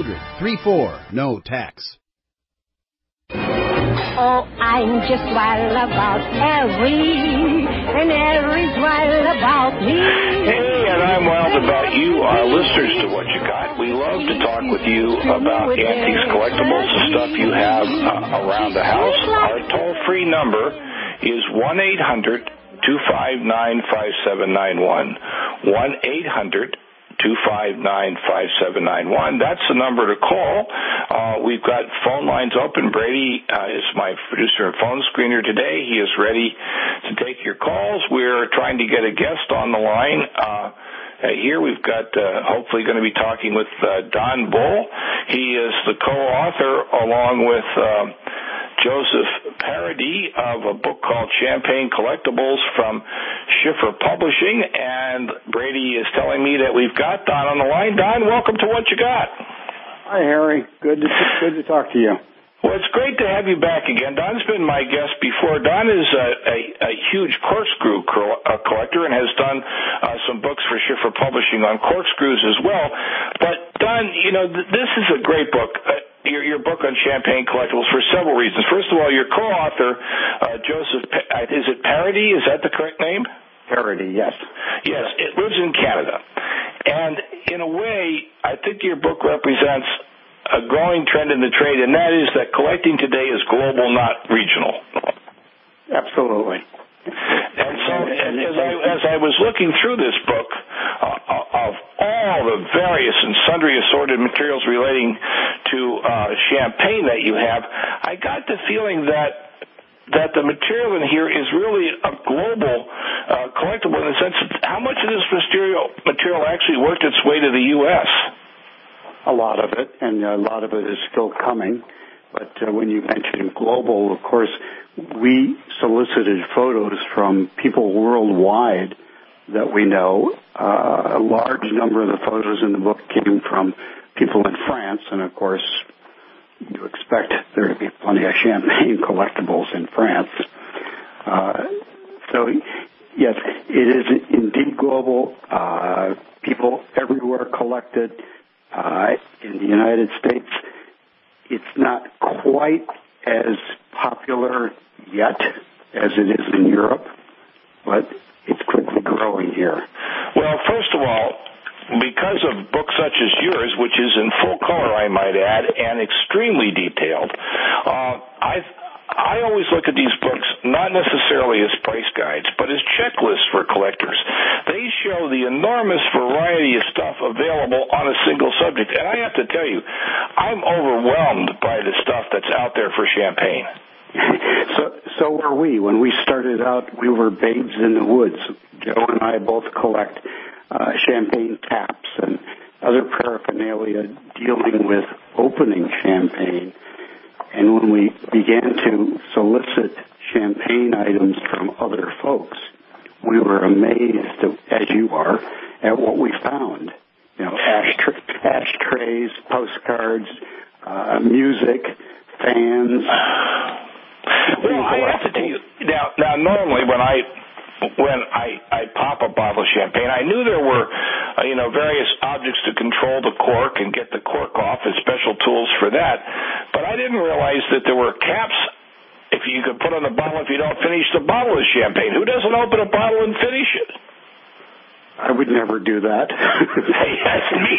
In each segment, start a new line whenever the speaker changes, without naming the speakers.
1-800-34, no tax.
Oh, I'm just wild about Harry, and Harry's wild about me.
Hey, and I'm wild about you, our listeners to What You Got. We love to talk with you about antiques, collectibles, the stuff you have around the house. Our toll-free number is 1-800-259-5791. 1-800-259-5791. That's the number to call. We've got phone lines open. Brady is my producer and phone screener today. He is ready to take your calls. We're trying to get a guest on the line. Here we've got hopefully going to be talking with Don Bull. He is the co-author along with Joseph Paradi of a book called Champagne Collectibles from Schiffer Publishing, and Brady is telling me that we've got Don on the line. Don, welcome to What You Got.
Hi, Harry. Good to talk to you.
Well, it's great to have you back again. Don's been my guest before. Don is a huge corkscrew collector and has done some books for Schiffer Publishing on corkscrews as well. But, Don, you know, this is a great book. Your book on Champagne Collectibles for several reasons. First of all, your co-author, Joseph, is it Paradi? Is that the correct name?
Paradi, yes.
Yes, it lives in Canada. And in a way, I think your book represents a growing trend in the trade, and that is that collecting today is global, not regional.
Absolutely.
And so, as I was looking through this book, of all the various and sundry assorted materials relating to champagne that you have, I got the feeling that the material in here is really a global collectible in the sense of how much of this material actually worked its way to the U.S.?
A lot of it, and a lot of it is still coming. But when you mention global, of course, we solicited photos from people worldwide that we know. A large number of the photos in the book came from people in France, and of course, you expect there to be plenty of champagne collectibles in France. So, yes, it is indeed global. People everywhere collect it. In the United States, it's not quite as popular yet as it is in Europe, but it's quickly growing here.
Well, first of all, because of books such as yours, which is in full color, I might add, and extremely detailed, I always look at these books not necessarily as price guides, but as checklists for collectors. They show the enormous variety of stuff available on a single subject. And I have to tell you, I'm overwhelmed by the stuff that's out there for champagne.
So were we. When we started out, we were babes in the woods. Joe and I both collect champagne taps and other paraphernalia dealing with opening champagne. And when we began to solicit champagne items from other folks, we were amazed, as you are, at what we found. You know, ashtrays, postcards, music, fans.
Well, I have to tell you, now normally when I pop a bottle of champagne, I knew there were, various objects to control the cork and get the cork off and special tools for that. But I didn't realize that there were caps if you could put on the bottle if you don't finish the bottle of champagne. Who doesn't open a bottle and finish it?
I would never do that.
Yes, me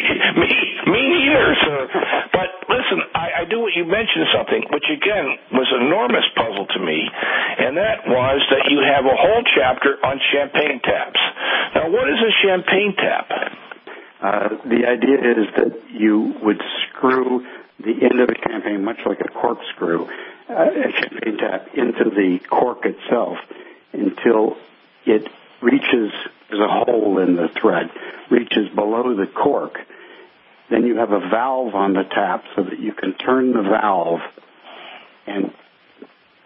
neither, sir. But listen, I do what you mentioned something, which again was an enormous puzzle to me, and that was that you have a whole chapter on champagne taps. Now, what is a champagne tap?
The idea is that you would screw the end of a champagne, much like a corkscrew, a champagne tap, into the cork itself until it reaches, there's a hole in the thread, reaches below the cork. Then you have a valve on the tap so that you can turn the valve and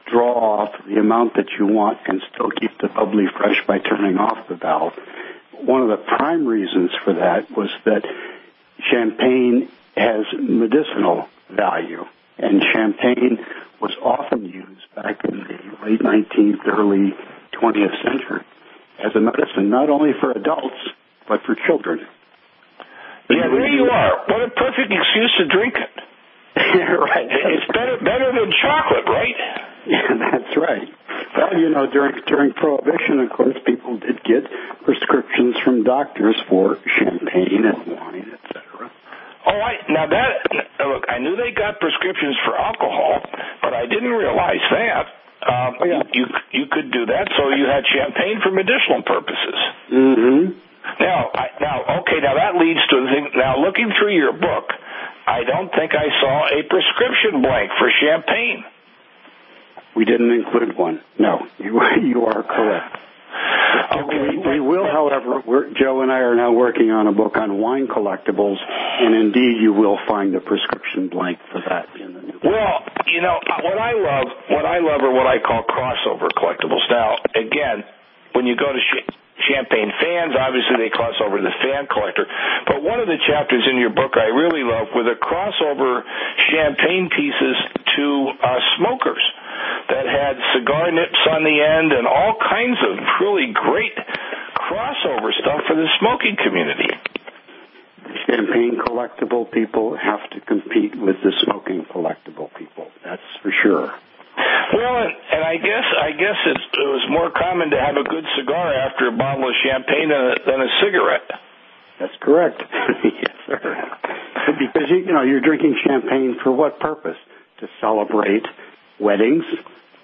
draw off the amount that you want and still keep the bubbly fresh by turning off the valve. One of the prime reasons for that was that champagne has medicinal value, and champagne was often used back in the late 19th, early 20th century as a medicine, not only for adults, but for children.
Yeah, there you are. What a perfect excuse to drink it.
Right.
It's better than chocolate, right?
Yeah, that's right. Well, you know, during Prohibition, of course, people did get prescriptions from doctors for champagne and wine, etc.
Oh, look, I knew they got prescriptions for alcohol, but I didn't realize that. You could do that, so you had champagne for medicinal purposes.
Mm-hmm.
Now that leads to the thing. Now, looking through your book, I don't think I saw a prescription blank for champagne.
We didn't include one. No, you are correct.
Okay.
We will, however, Joe and I are now working on a book on wine collectibles, and indeed you will find a prescription blank for that in the new book.
Well, you know, what I love are what I call crossover collectibles. Now, again, when you go to Champagne fans, obviously they cross over to the fan collector. But one of the chapters in your book I really love were the crossover champagne pieces to smokers that had cigar nips on the end and all kinds of really great crossover stuff for the smoking community.
Champagne collectible people have to compete with the smoking collectible people. That's for sure.
Well, and I guess it was more common to have a good cigar after a bottle of champagne than a cigarette.
That's correct. Yes, sir. Because you're drinking champagne for what purpose? To celebrate weddings,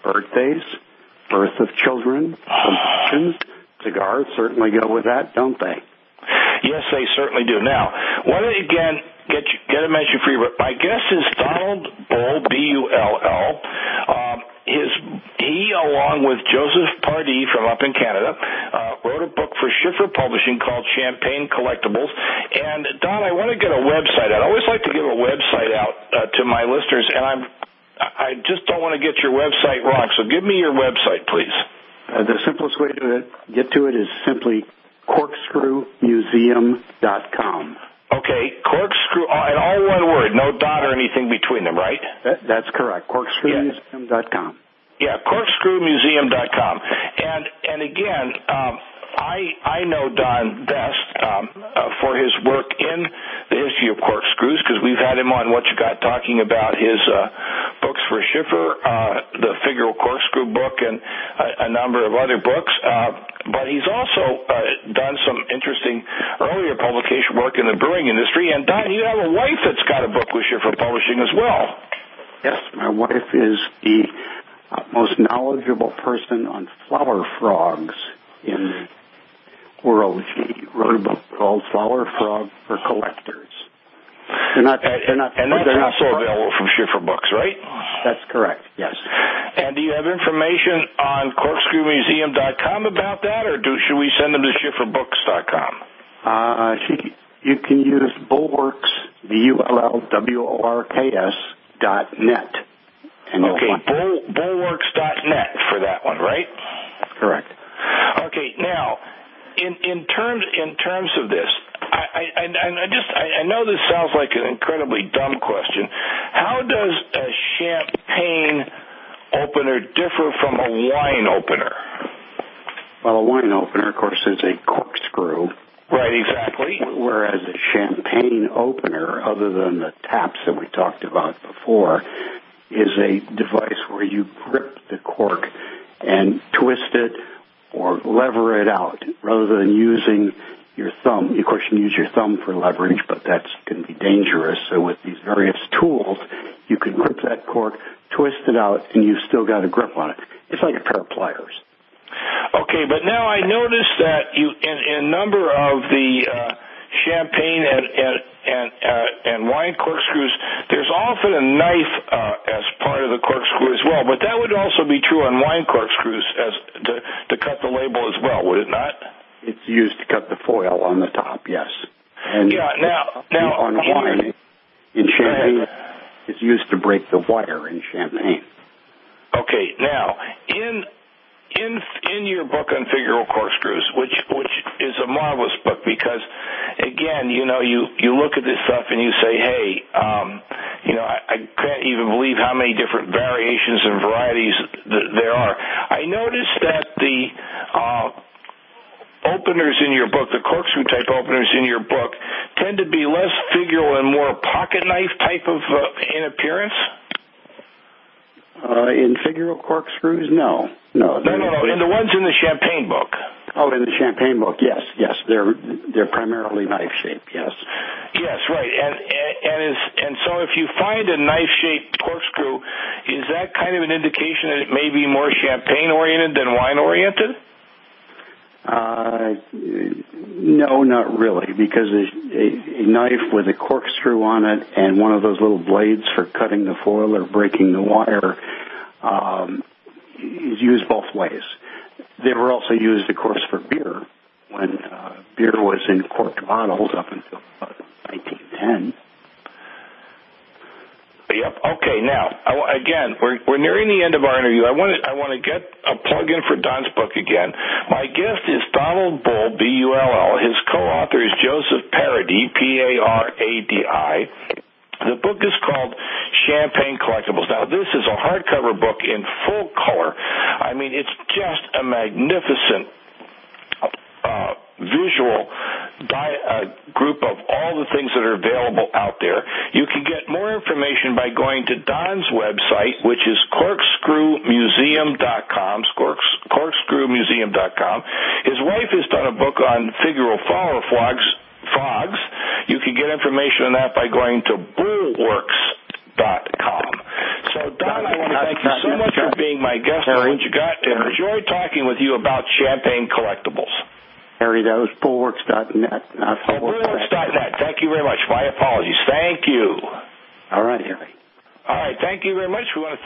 birthdays, birth of children, promotions. Cigars certainly go with that, don't they?
Yes, they certainly do. Now, want to again get a mention for you, but my guest is Donald Bull, B-U-L-L. He, along with Joseph Paradi from up in Canada, wrote a book for Schiffer Publishing called Champagne Collectibles. And, Don, I want to get a website out. I always like to give a website out to my listeners, and I just don't want to get your website wrong. So give me your website, please.
The simplest way to get to it is simply corkscrewmuseum.com.
Okay, corkscrew, and all one word, no dot or anything between them, right?
That's correct, corkscrewmuseum.com.
Yeah, corkscrewmuseum.com. And again, I know Don best for his work in the history of corkscrews, because we've had him on What You Got talking about his books for Schiffer, the Figural Corkscrew book, and a number of other books. But he's also done some interesting earlier publication work in the brewing industry. And Don, you have a wife that's got a book with Schiffer Publishing as well.
Yes, my wife is the most knowledgeable person on flower frogs in the world. She wrote a book called Flower Frog for Collectors. And that's
also available from Schiffer Books, right?
That's correct, yes.
And do you have information on corkscrewmuseum.com about that, or should we send them to schifferbooks.com?
You can use Bullworks, BULLWORKS.net.
Okay, bullworks.net for that one, right?
That's correct.
Okay, now, in terms of this, I know this sounds like an incredibly dumb question. How does a champagne opener differ from a wine opener?
Well, a wine opener, of course, is a corkscrew.
Right, exactly.
Whereas a champagne opener, other than the taps that we talked about before, is a device where you grip the cork and twist it or lever it out rather than using your thumb. Of course, you can use your thumb for leverage, but that can be dangerous. So with these various tools, you can grip that cork, twist it out, and you've still got a grip on it. It's like a pair of pliers.
Okay, but now I noticed that you, in a number of the champagne and wine corkscrews, there's often a knife as part of the corkscrew as well. But that would also be true on wine corkscrews to cut the label as well, would it not?
It's used to cut the foil on the top, yes. And
yeah. Now
on wine, in champagne, it's used to break the wire in champagne. Okay.
Now in your book on figural corkscrews, which is a marvelous book because, again, you look at this stuff and you say, hey, I can't even believe how many different variations and varieties there are. I noticed that the openers in your book, the corkscrew type openers in your book, tend to be less figural and more pocket knife type of in appearance?
In figural corkscrews, no. No.
In the ones in the Champagne book.
Oh, in the Champagne book, yes. They're primarily knife shaped, yes.
Yes, right. And so if you find a knife-shaped corkscrew, is that kind of an indication that it may be more champagne-oriented than wine-oriented?
No, not really, because a knife with a corkscrew on it and one of those little blades for cutting the foil or breaking the wire is used both ways. They were also used, of course, for beer when beer was in corked bottles up until 1910.
Yep. Okay. Now, again, we're nearing the end of our interview. I want to get a plug in for Don's book again. My guest is Donald Bull, B-U-L-L. His co-author is Joseph Paradi, P-A-R-A-D-I. The book is called Champagne Collectibles. Now, this is a hardcover book in full color. I mean, it's just a magnificent visual group of all the things that are available out there. You can get more information by going to Don's website, which is corkscrewmuseum.com, corkscrewmuseum.com. His wife has done a book on figural flower frogs. You can get information on that by going to bullworks.com. So, Don, I want to thank you so much for being my guest. I enjoyed talking with you about Champagne Collectibles.
Harry, that was bullworks.net.
Bullworks.net. Thank you very much. My apologies. Thank you.
All right, Harry.
All right. Thank you very much. We want to